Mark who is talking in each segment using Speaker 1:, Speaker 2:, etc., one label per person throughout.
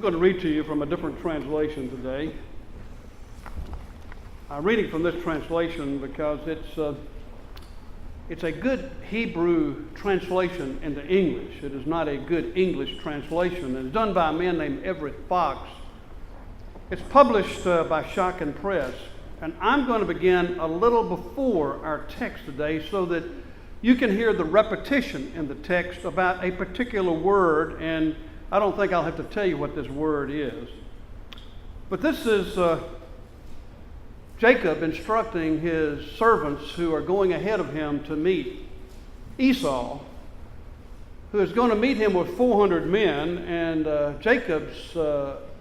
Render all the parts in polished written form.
Speaker 1: going to read to you from a different translation today. I'm reading from this translation because it's a good Hebrew translation into English. It is not a good English translation. It's done by a man named Everett Fox. It's published by Shotgun Press. And I'm going to begin a little before our text today so that you can hear the repetition in the text about a particular word, and I don't think I'll have to tell you what this word is. But this is Jacob instructing his servants who are going ahead of him to meet Esau, who is going to meet him with 400 men, and Jacob's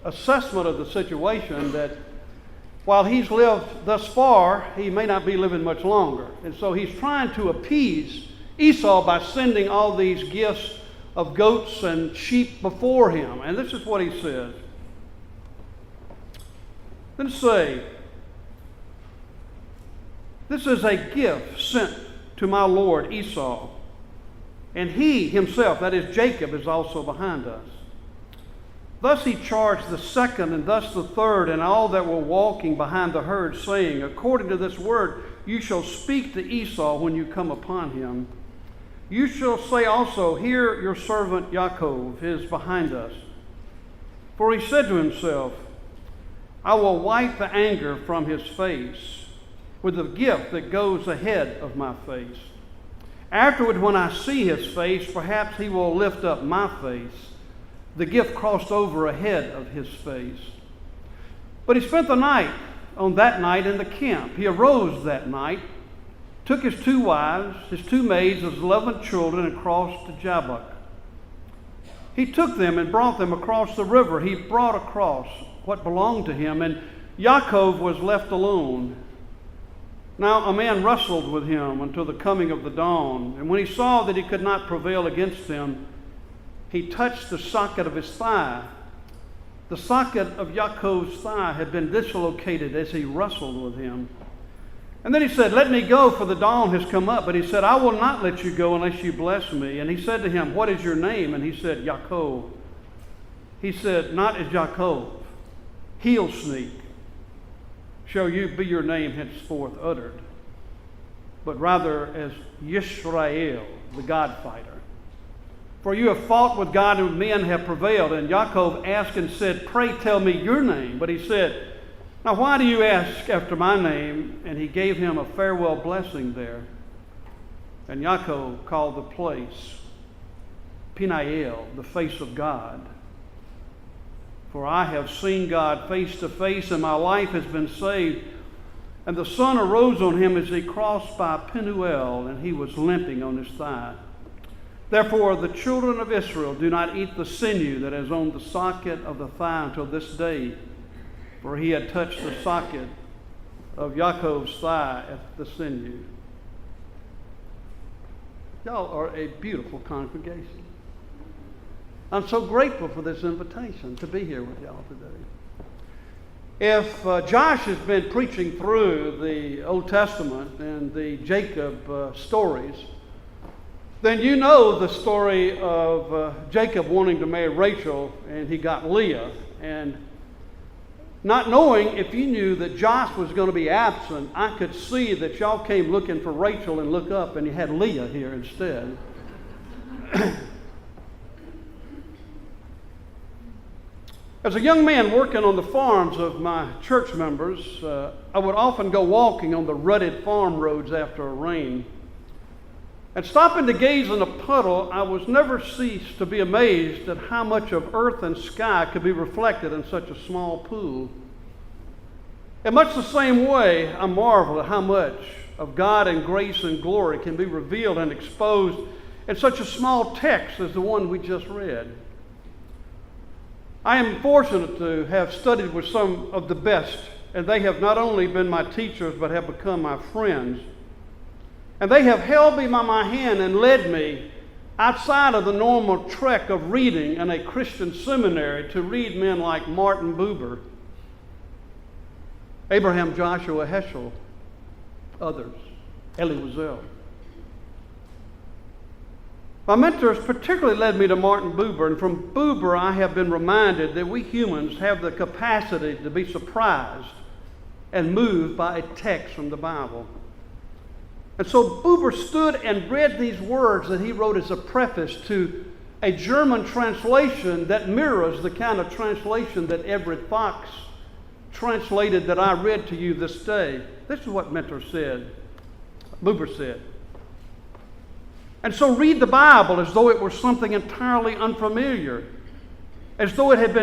Speaker 1: assessment of the situation that while he's lived thus far, he may not be living much longer. And so he's trying to appease Esau by sending all these gifts of goats and sheep before him. And this is what he says. Then say, "This is a gift sent to my lord Esau, and he himself," that is Jacob, "is also behind us." Thus he charged the second and thus the third and all that were walking behind the herd, saying, "According to this word you shall speak to Esau when you come upon him. You shall say also, Here your servant Yaakov is behind us. For he said to himself, I will wipe the anger from his face with the gift that goes ahead of my face. Afterward, when I see his face, perhaps he will lift up my face. The gift crossed over ahead of his face. But he spent the night on that night in the camp. He arose that night, took his 2 wives, his 2 maids, his 11 children, and crossed to Jabbok. He took them and brought them across the river. He brought across what belonged to him, and Yaakov was left alone. Now a man wrestled with him until the coming of the dawn, and when he saw that he could not prevail against him, he touched the socket of his thigh. The socket of Yaakov's thigh had been dislocated as he wrestled with him. And then he said, Let me go, for the dawn has come up. But he said, I will not let you go unless you bless me. And he said to him, What is your name? And he said, Yaakov. He said, Not as Yaakov, heel sneak, shall you be your name henceforth uttered, but rather as Yisrael, the God fighter. For you have fought with God and men have prevailed. And Yaakov asked and said, Pray tell me your name. But he said, Now why do you ask after my name? And he gave him a farewell blessing there. And Yaakov called the place Peniel, the face of God. For I have seen God face to face, and my life has been saved. And the sun arose on him as he crossed by Penuel, and he was limping on his thigh. Therefore the children of Israel do not eat the sinew that is on the socket of the thigh until this day, for he had touched the socket of Yaakov's thigh at the sinew." Y'all are a beautiful congregation. I'm so grateful for this invitation to be here with y'all today. If Josh has been preaching through the Old Testament and the Jacob stories, then you know the story of Jacob wanting to marry Rachel, and he got Leah. And not knowing if you knew that Josh was going to be absent, I could see that y'all came looking for Rachel and look up and you had Leah here instead. As a young man working on the farms of my church members, I would often go walking on the rutted farm roads after a rain. And stopping to gaze in a puddle, I was never ceased to be amazed at how much of earth and sky could be reflected in such a small pool. In much the same way, I marvel at how much of God and grace and glory can be revealed and exposed in such a small text as the one we just read. I am fortunate to have studied with some of the best, and they have not only been my teachers, but have become my friends. And they have held me by my hand and led me outside of the normal trek of reading in a Christian seminary to read men like Martin Buber, Abraham Joshua Heschel, others, Elie Wiesel. My mentors particularly led me to Martin Buber, and from Buber I have been reminded that we humans have the capacity to be surprised and moved by a text from the Bible. And so Buber stood and read these words that he wrote as a preface to a German translation that mirrors the kind of translation that Everett Fox translated that I read to you this day. This is what Buber said. And so read the Bible as though it were something entirely unfamiliar, as though it had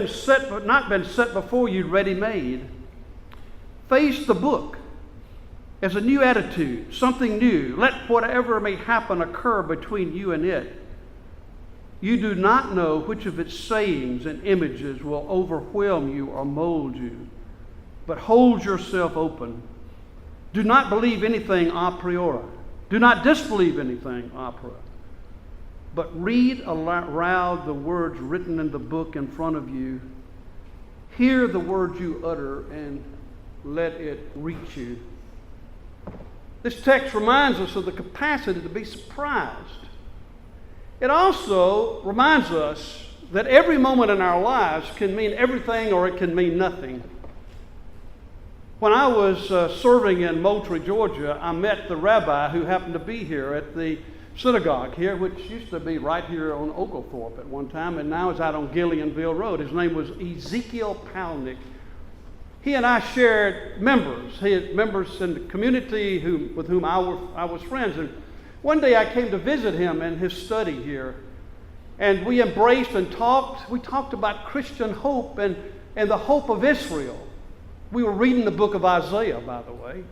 Speaker 1: not been set before you ready-made. Face the book as a new attitude, something new. Let whatever may happen occur between you and it. You do not know which of its sayings and images will overwhelm you or mold you, but hold yourself open. Do not believe anything a priori. Do not disbelieve anything a priori. But read aloud the words written in the book in front of you. Hear the words you utter and let it reach you. This text reminds us of the capacity to be surprised. It also reminds us that every moment in our lives can mean everything or it can mean nothing. When I was serving in Moultrie, Georgia, I met the rabbi who happened to be here at the synagogue here, which used to be right here on Oglethorpe at one time, and now is out on Gillianville Road. His name was Ezekiel Palnick. He and I shared members. He had members in the community with whom I was friends. And one day I came to visit him in his study here, and we embraced and talked. We talked about Christian hope and the hope of Israel. We were reading the book of Isaiah, by the way.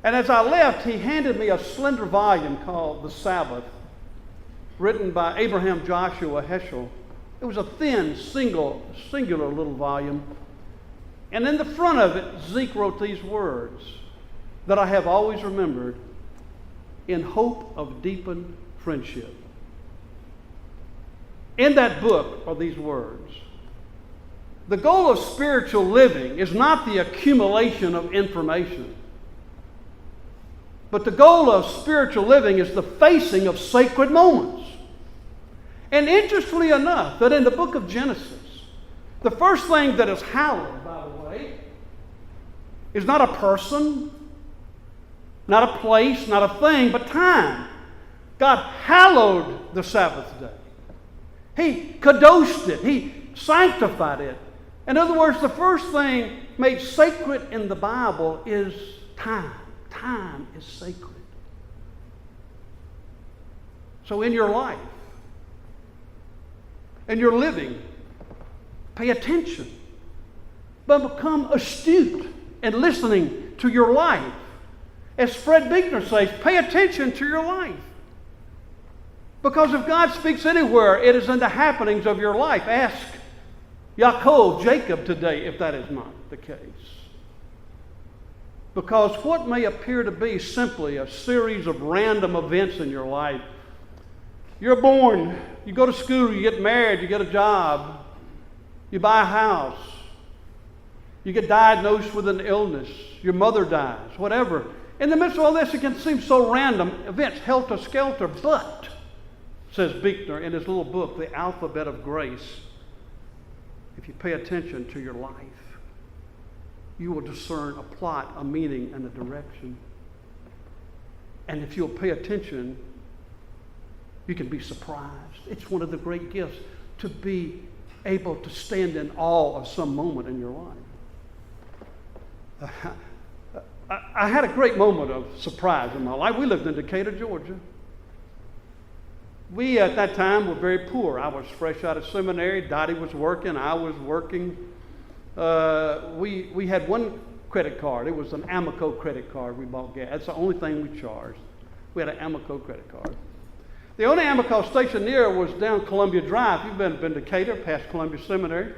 Speaker 1: And as I left, he handed me a slender volume called The Sabbath, written by Abraham Joshua Heschel. It was a thin, singular little volume. And in the front of it, Zeke wrote these words that I have always remembered: in hope of deepened friendship. In that book are these words: the goal of spiritual living is not the accumulation of information, but the goal of spiritual living is the facing of sacred moments. And interestingly enough, that in the book of Genesis, the first thing that is hallowed, by the way, is not a person, not a place, not a thing, but time. God hallowed the Sabbath day. He kadoshed it. He sanctified it. In other words, the first thing made sacred in the Bible is time. Time is sacred. So in your life, in your living, pay attention, but become astute in listening to your life. As Fred Biegner says, pay attention to your life. Because if God speaks anywhere, it is in the happenings of your life. Ask Jacob today if that is not the case. Because what may appear to be simply a series of random events in your life, you're born, you go to school, you get married, you get a job, you buy a house, you get diagnosed with an illness, your mother dies, whatever. In the midst of all this, it can seem so random, events, helter-skelter, but, says Biegner in his little book, The Alphabet of Grace, if you pay attention to your life, you will discern a plot, a meaning, and a direction. And if you'll pay attention, you can be surprised. It's one of the great gifts to be able to stand in awe of some moment in your life. I had a great moment of surprise in my life. We lived in Decatur, Georgia. We, at that time, were very poor. I was fresh out of seminary. Dottie was working. I was working. We had one credit card. It was an Amoco credit card. We bought gas. That's the only thing we charged. We had an Amoco credit card. The only Amoco station near was down Columbia Drive. You've been to Decatur, past Columbia Seminary.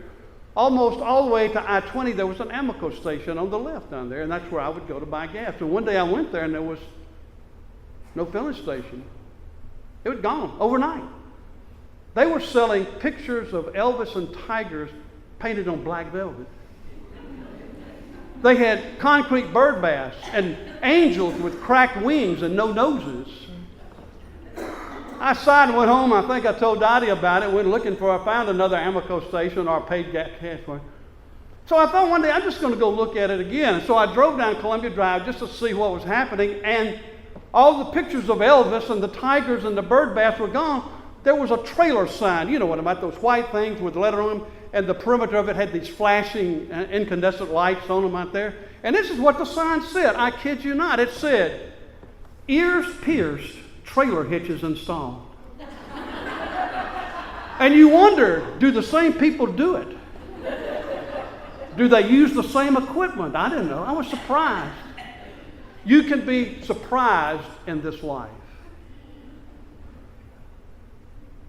Speaker 1: Almost all the way to I-20, there was an Amoco station on the left down there, and that's where I would go to buy gas. And one day I went there, and there was no filling station. It was gone overnight. They were selling pictures of Elvis and tigers painted on black velvet. They had concrete bird baths and angels with cracked wings and no noses. I sighed and went home. I think I told Dottie about it. Went looking for it. I found another Amoco station or paid gas for it. So I thought one day I'm just going to go look at it again. And so I drove down Columbia Drive just to see what was happening. And all the pictures of Elvis and the tigers and the bird baths were gone. There was a trailer sign. You know what I'm about, those white things with the letter on them. And the perimeter of it had these flashing incandescent lights on them out there. And this is what the sign said. I kid you not. It said, "Ears pierced, trailer hitches installed." And you wonder, do the same people do it? Do they use the same equipment? I didn't know. I was surprised. You can be surprised in this life.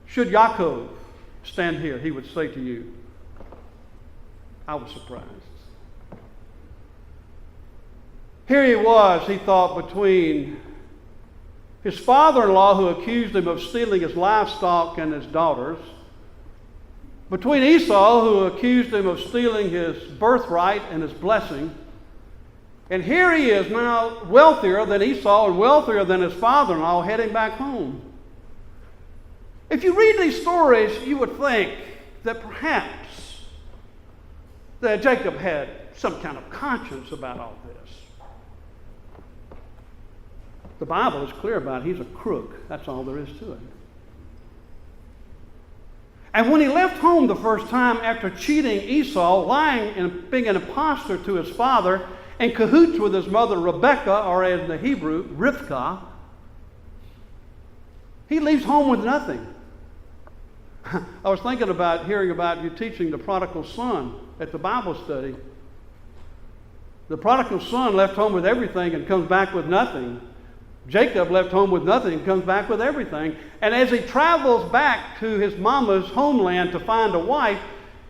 Speaker 1: Should Yaakov stand here, he would say to you, I was surprised. Here he was, he thought, between his father-in-law who accused him of stealing his livestock and his daughters, between Esau who accused him of stealing his birthright and his blessing, and here he is now wealthier than Esau and wealthier than his father-in-law heading back home. If you read these stories, you would think that perhaps that Jacob had some kind of conscience about all this. The Bible is clear about it. He's a crook. That's all there is to it. And when he left home the first time after cheating Esau, lying and being an impostor to his father, in cahoots with his mother Rebekah, or as in the Hebrew, Rivkah, he leaves home with nothing. I was thinking about hearing about you teaching the prodigal son at the Bible study. The prodigal son left home with everything and comes back with nothing. Jacob left home with nothing and comes back with everything. And as he travels back to his mama's homeland to find a wife,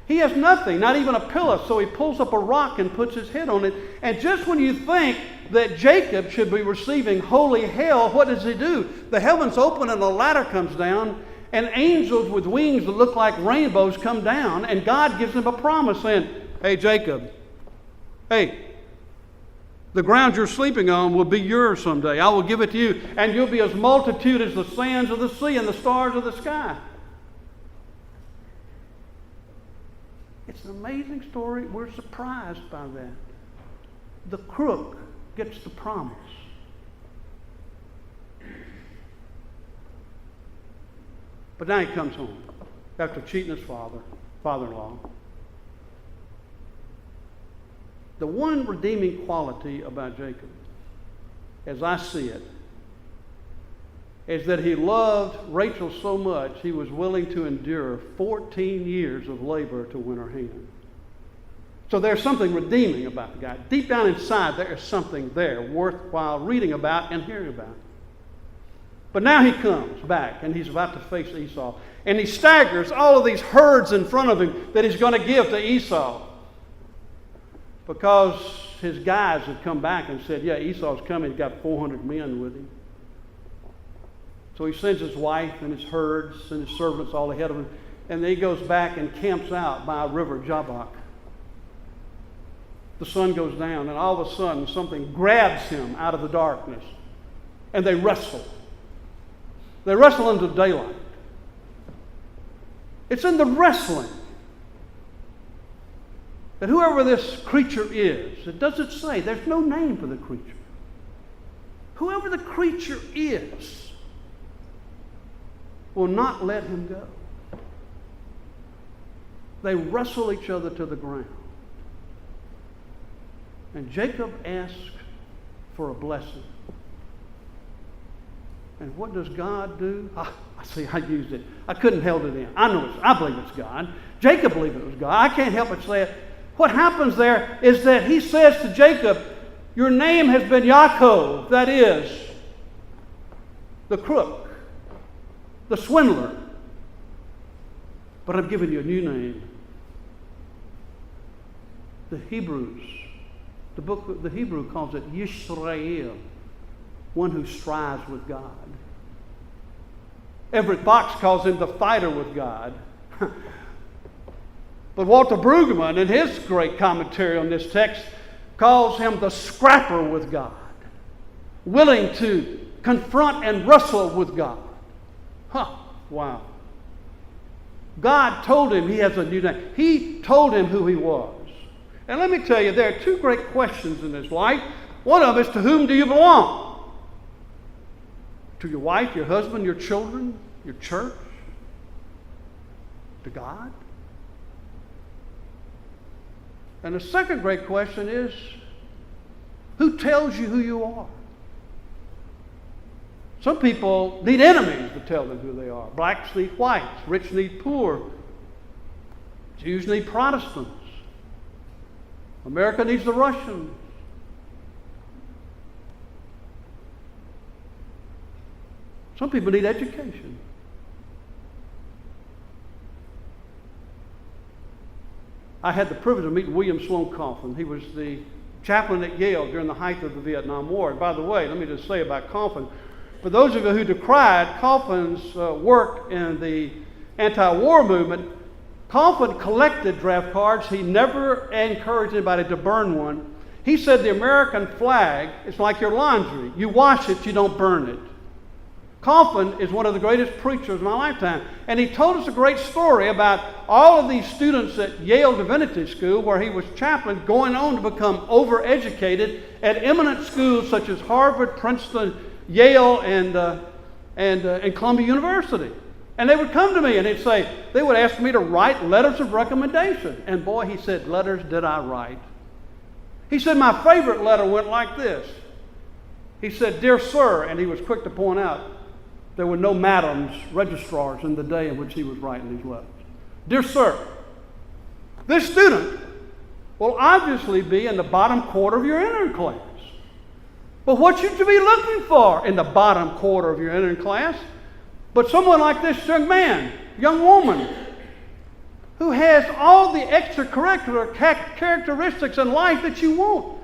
Speaker 1: he has nothing, not even a pillow. So he pulls up a rock and puts his head on it. And just when you think that Jacob should be receiving holy hell, what does he do? The heavens open and a ladder comes down, and angels with wings that look like rainbows come down, and God gives him a promise saying, "Hey, Jacob, hey, the ground you're sleeping on will be yours someday. I will give it to you, and you'll be as multitude as the sands of the sea and the stars of the sky." It's an amazing story. We're surprised by that. The crook gets the promise. But now he comes home after cheating his father-in-law. The one redeeming quality about Jacob, as I see it, is that he loved Rachel so much he was willing to endure 14 years of labor to win her hand. So there's something redeeming about the guy. Deep down inside, there is something there worthwhile reading about and hearing about. But now he comes back and he's about to face Esau. And he staggers all of these herds in front of him that he's going to give to Esau. Because his guys had come back and said, yeah, Esau's coming. He's got 400 men with him. So he sends his wife and his herds and his servants all ahead of him. And then he goes back and camps out by a river, Jabbok. The sun goes down, and all of a sudden something grabs him out of the darkness. And they wrestle. They wrestle into daylight. It's in the wrestling that whoever this creature is, it doesn't say, there's no name for the creature. Whoever the creature is will not let him go. They wrestle each other to the ground. And Jacob asks for a blessing. And what does God do? I see, I used it. I couldn't held it in. I believe it's God. Jacob believed it was God. I can't help but say it. What happens there is that he says to Jacob, your name has been Yaakov, that is, the crook, the swindler. But I've given you a new name. The Hebrew calls it Yisrael, one who strives with God. Everett Fox calls him the fighter with God. But Walter Brueggemann, in his great commentary on this text, calls him the scrapper with God, willing to confront and wrestle with God. Huh, wow. God told him he has a new name. He told him who he was. And let me tell you, there are two great questions in this life. One of them is, to whom do you belong? To your wife, your husband, your children, your church? To God? And the second great question is, who tells you who you are? Some people need enemies to tell them who they are. Blacks need whites, rich need poor, Jews need Protestants, America needs the Russians. Some people need education. I had the privilege of meeting William Sloane Coffin. He was the chaplain at Yale during the height of the Vietnam War. And by the way, let me just say about Coffin, for those of you who decried Coffin's work in the anti-war movement, Coffin collected draft cards. He never encouraged anybody to burn one. He said the American flag is like your laundry. You wash it, you don't burn it. Coffin is one of the greatest preachers of my lifetime. And he told us a great story about all of these students at Yale Divinity School, where he was chaplain, going on to become overeducated at eminent schools such as Harvard, Princeton, Yale, and Columbia University. And they would come to me and they would ask me to write letters of recommendation. And boy, he said, letters did I write. He said, my favorite letter went like this. He said, "Dear sir," and he was quick to point out, there were no madams, registrars in the day in which he was writing these letters. "Dear sir, this student will obviously be in the bottom quarter of your entering class. But what should you be looking for in the bottom quarter of your entering class? But someone like this young man, young woman, who has all the extracurricular characteristics in life that you want.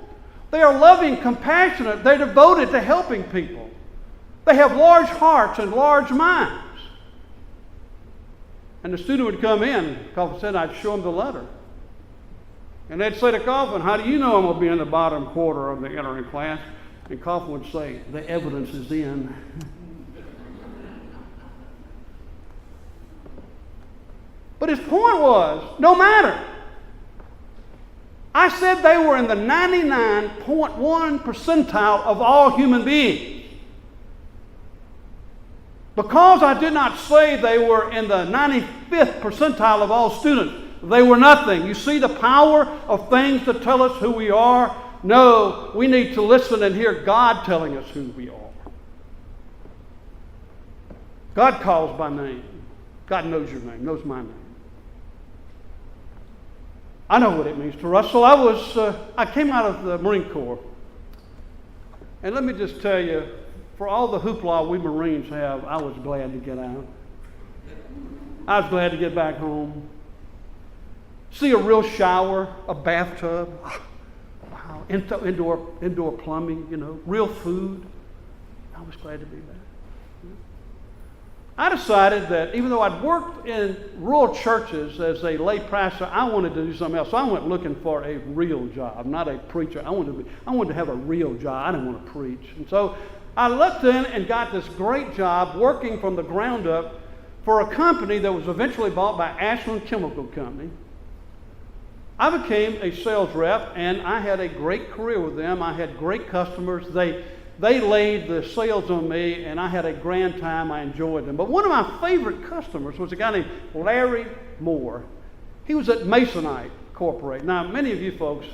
Speaker 1: They are loving, compassionate, they're devoted to helping people. They have large hearts and large minds." And the student would come in, Coffin said, I'd show him the letter. And they'd say to Coffin, "How do you know I'm going to be in the bottom quarter of the entering class?" And Coffin would say, "The evidence is in." But his point was, no matter. I said they were in the 99.1 percentile of all human beings. Because I did not say they were in the 95th percentile of all students, they were nothing. You see the power of things to tell us who we are? No, we need to listen and hear God telling us who we are. God calls by name. God knows your name, knows my name. I know what it means to wrestle. I came out of the Marine Corps. And let me just tell you, for all the hoopla we Marines have, I was glad to get out. I was glad to get back home. See a real shower, a bathtub, wow, indoor plumbing, real food. I was glad to be back. I decided that even though I'd worked in rural churches as a lay pastor, I wanted to do something else. So I went looking for a real job, not a preacher. I wanted to have a real job. I didn't want to preach. And so I looked in and got this great job working from the ground up for a company that was eventually bought by Ashland Chemical Company. I became a sales rep, and I had a great career with them. I had great customers. They laid the sales on me, and I had a grand time. I enjoyed them. But one of my favorite customers was a guy named Larry Moore. He was at Masonite Corporate. Now, many of you folks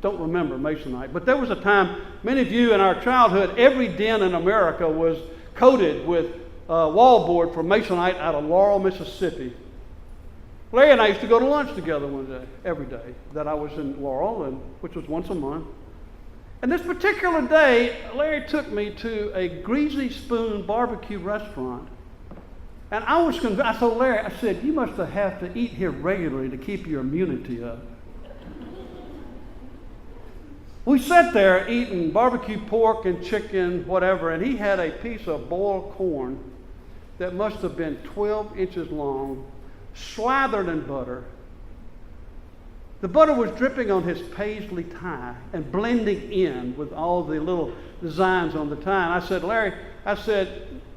Speaker 1: don't remember Masonite, but there was a time, many of you in our childhood, every den in America was coated with wallboard from Masonite out of Laurel, Mississippi. Larry and I used to go to lunch together one day, every day that I was in Laurel, which was once a month. And this particular day, Larry took me to a Greasy Spoon barbecue restaurant. And I was convinced. I told Larry, I said, "You must have to eat here regularly to keep your immunity up." We sat there eating barbecue pork and chicken, whatever, and he had a piece of boiled corn that must have been 12 inches long, slathered in butter. The butter was dripping on his paisley tie and blending in with all the little designs on the tie. And I said, "Larry,"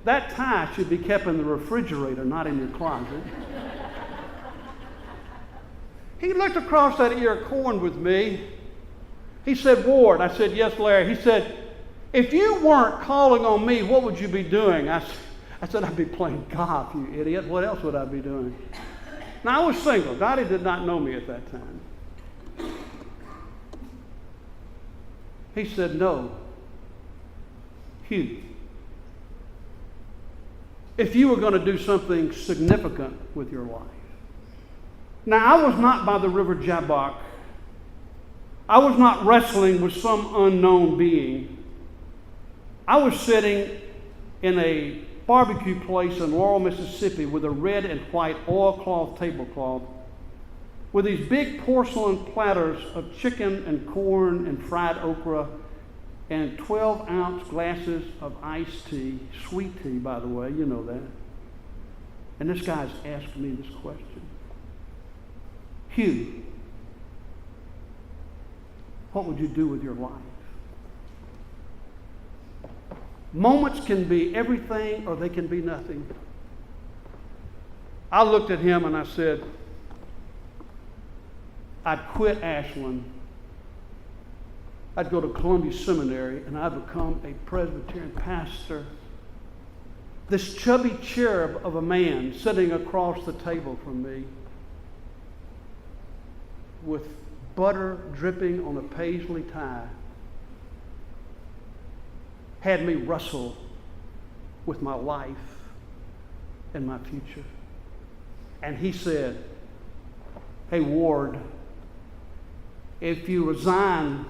Speaker 1: that tie should be kept in the refrigerator, not in your closet. He looked across that ear of corn with me. He said, Ward. I said, yes, Larry. He said, if you weren't calling on me, what would you be doing? I said, I'd be playing golf, you idiot. What else would I be doing? Now, I was single. Dottie did not know me at that time. He said, no, Hugh, if you were going to do something significant with your life. Now, I was not by the river Jabbok. I was not wrestling with some unknown being. I was sitting in a barbecue place in Laurel, Mississippi with a red and white oilcloth tablecloth with these big porcelain platters of chicken and corn and fried okra and 12-ounce glasses of iced tea, sweet tea, by the way, you know that. And this guy's asked me this question. Hugh, what would you do with your life? Moments can be everything or they can be nothing. I looked at him and I said, I'd quit Ashland. I'd go to Columbia Seminary and I'd become a Presbyterian pastor. This chubby cherub of a man sitting across the table from me with butter dripping on a paisley tie had me wrestle with my life and my future. And he said, hey, Ward, if you resign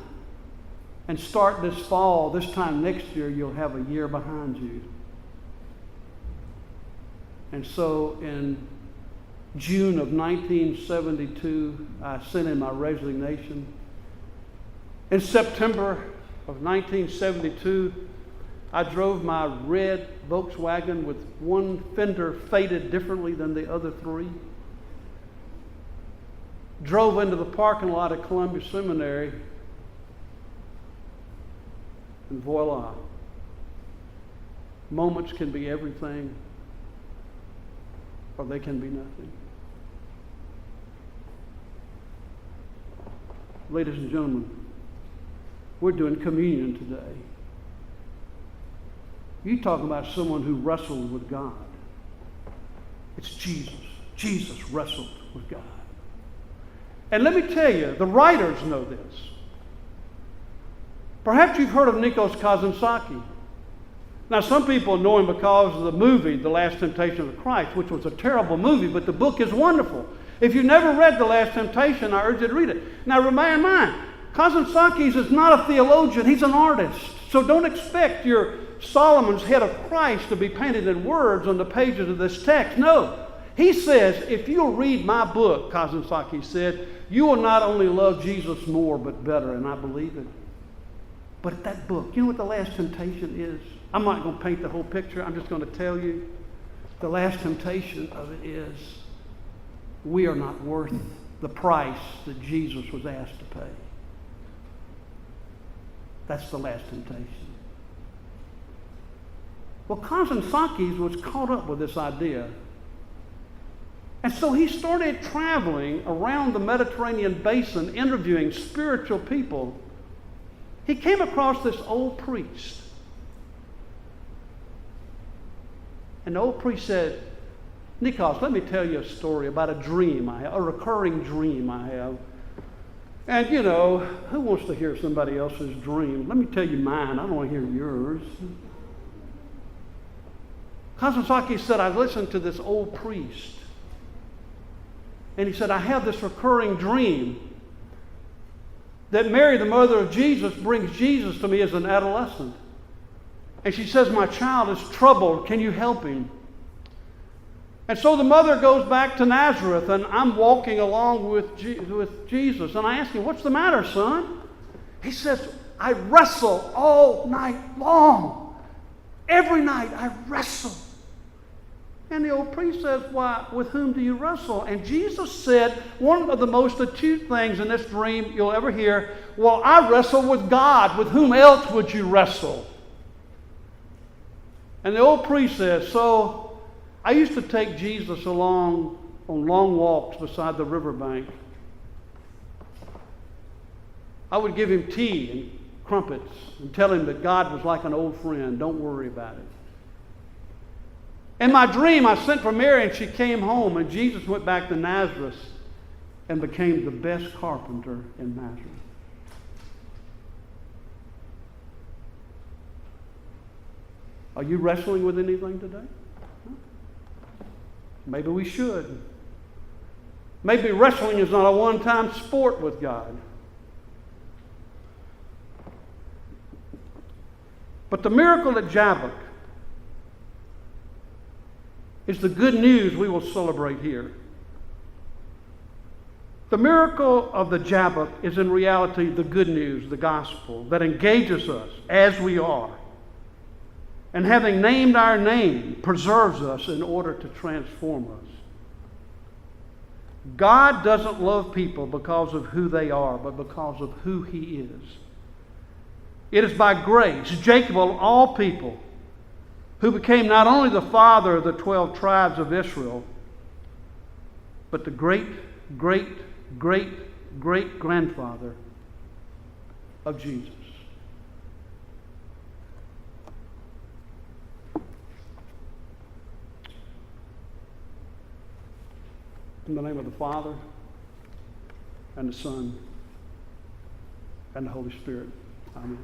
Speaker 1: and start this fall, this time next year, you'll have a year behind you. And so in June of 1972, I sent in my resignation. In September of 1972, I drove my red Volkswagen with one fender faded differently than the other three. Drove into the parking lot at Columbia Seminary, and voila. Moments can be everything, or they can be nothing. Ladies and gentlemen, we're doing communion today. You talk about someone who wrestled with God. It's Jesus. Jesus wrestled with God. And let me tell you, the writers know this. Perhaps you've heard of Nikos Kazantzakis. Now, some people know him because of the movie, The Last Temptation of Christ, which was a terrible movie, but the book is wonderful. If you've never read The Last Temptation, I urge you to read it. Now, bear in mind, Kazantzakis is not a theologian. He's an artist. So don't expect your Solomon's head of Christ to be painted in words on the pages of this text. No. He says, if you'll read my book, Kazantzakis said, you will not only love Jesus more, but better. And I believe it. But that book, you know what The Last Temptation is? I'm not going to paint the whole picture. I'm just going to tell you. The last temptation of it is, we are not worth the price that Jesus was asked to pay. That's the last temptation. Well, Kazantzakis was caught up with this idea. And so he started traveling around the Mediterranean basin, interviewing spiritual people. He came across this old priest. And the old priest said, Nikos, let me tell you a story about a dream I have, a recurring dream I have. And you know, who wants to hear somebody else's dream? Let me tell you mine. I don't want to hear yours. Kazantzakis said, I listened to this old priest. And he said, I have this recurring dream that Mary, the mother of Jesus, brings Jesus to me as an adolescent. And she says, my child is troubled. Can you help him? And so the mother goes back to Nazareth, and I'm walking along with Jesus. And I ask him, what's the matter, son? He says, I wrestle all night long. Every night I wrestle. And the old priest says, why, with whom do you wrestle? And Jesus said, one of the most acute things in this dream you'll ever hear, well, I wrestle with God. With whom else would you wrestle? And the old priest says, so I used to take Jesus along on long walks beside the riverbank. I would give him tea and crumpets and tell him that God was like an old friend. Don't worry about it. In my dream, I sent for Mary and she came home, and Jesus went back to Nazareth and became the best carpenter in Nazareth. Are you wrestling with anything today? Maybe we should. Maybe wrestling is not a one-time sport with God. But the miracle at Jabbok is the good news we will celebrate here. The miracle of the Jabbok is in reality the good news, the gospel, that engages us as we are, and having named our name, preserves us in order to transform us. God doesn't love people because of who they are, but because of who He is. It is by grace, Jacob of all people, who became not only the father of the 12 tribes of Israel, but the great, great, great, great grandfather of Jesus. In the name of the Father, and the Son, and the Holy Spirit. Amen.